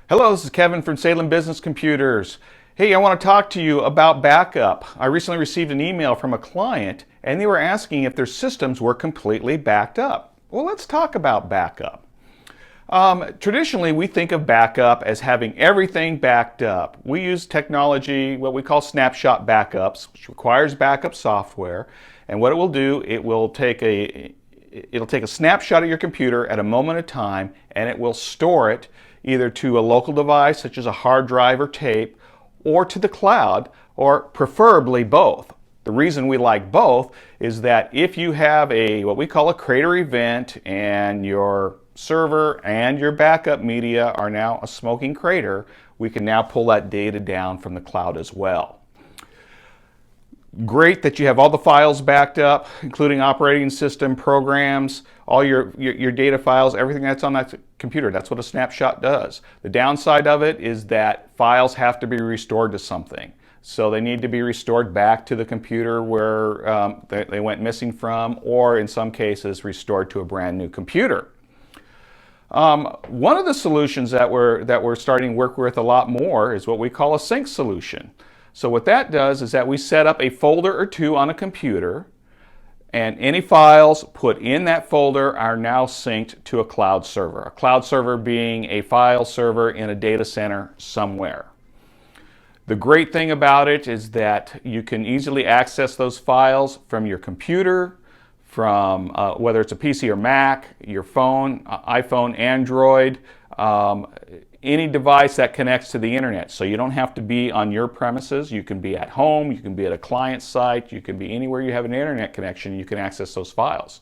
Hello, this is Kevin from Salem Business Computers. Hey, I want to talk to you about backup. I recently received an email from a client and they were asking if their systems were completely backed up. Well, let's talk about backup. Traditionally, we think of backup as having everything backed up. We use technology, what we call snapshot backups, which requires backup software. And what it will do, it'll take a snapshot of your computer at a moment of time and it will store it either to a local device such as a hard drive or tape, or to the cloud, or preferably both. The reason we like both is that if you have what we call a crater event and your server and your backup media are now a smoking crater, we can now pull that data down from the cloud as well. Great that you have all the files backed up, including operating system, programs, all your data files, everything that's on that computer. That's what a snapshot does. The downside of it is that files have to be restored to something. So they need to be restored back to the computer where they went missing from, or in some cases restored to a brand new computer. One of the solutions that we're starting to work with a lot more is what we call a sync solution. So what that does is that we set up a folder or two on a computer, and any files put in that folder are now synced to a cloud server. A cloud server being a file server in a data center somewhere. The great thing about it is that you can easily access those files from your computer, from whether it's a PC or Mac, your phone, iPhone, Android, any device that connects to the internet. So you don't have to be on your premises. You can be at home, you can be at a client site, you can be anywhere you have an internet connection, you can access those files.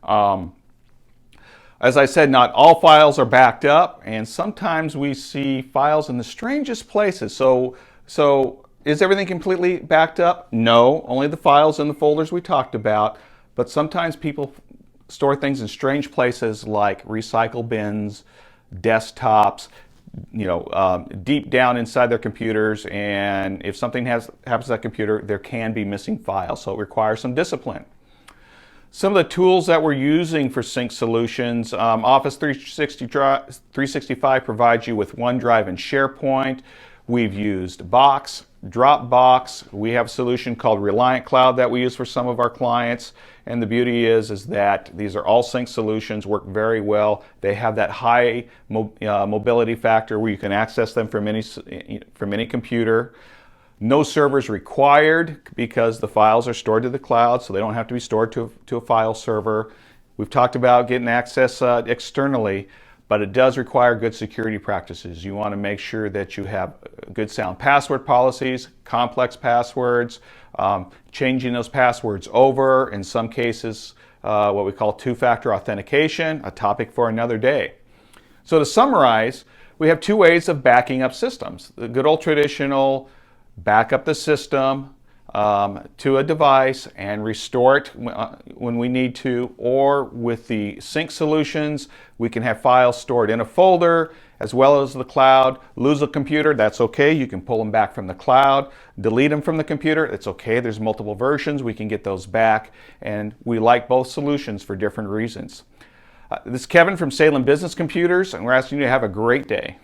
As I said, not all files are backed up, and sometimes we see files in the strangest places. So is everything completely backed up? No, only the files in the folders we talked about, but sometimes people store things in strange places like recycle bins, desktops, deep down inside their computers, and if something happens to that computer, there can be missing files, so it requires some discipline. Some of the tools that we're using for sync solutions, Office 365 provides you with OneDrive and SharePoint. We've used Box, Dropbox. We have a solution called Reliant Cloud that we use for some of our clients. And the beauty is that these are all sync solutions, work very well. They have that high mobility factor where you can access them from any computer. No servers required because the files are stored to the cloud, so they don't have to be stored to a file server. We've talked about getting access externally, but it does require good security practices. You want to make sure that you have good sound password policies, complex passwords, changing those passwords over, in some cases what we call two-factor authentication, a topic for another day. So to summarize, we have two ways of backing up systems. The good old traditional back up the system to a device and restore it when we need to, or with the sync solutions, we can have files stored in a folder as well as the cloud. Lose a computer, that's okay. You can pull them back from the cloud. Delete them from the computer, it's okay. There's multiple versions. We can get those back, and we like both solutions for different reasons. This is Kevin from Salem Business Computers, and we're asking you to have a great day.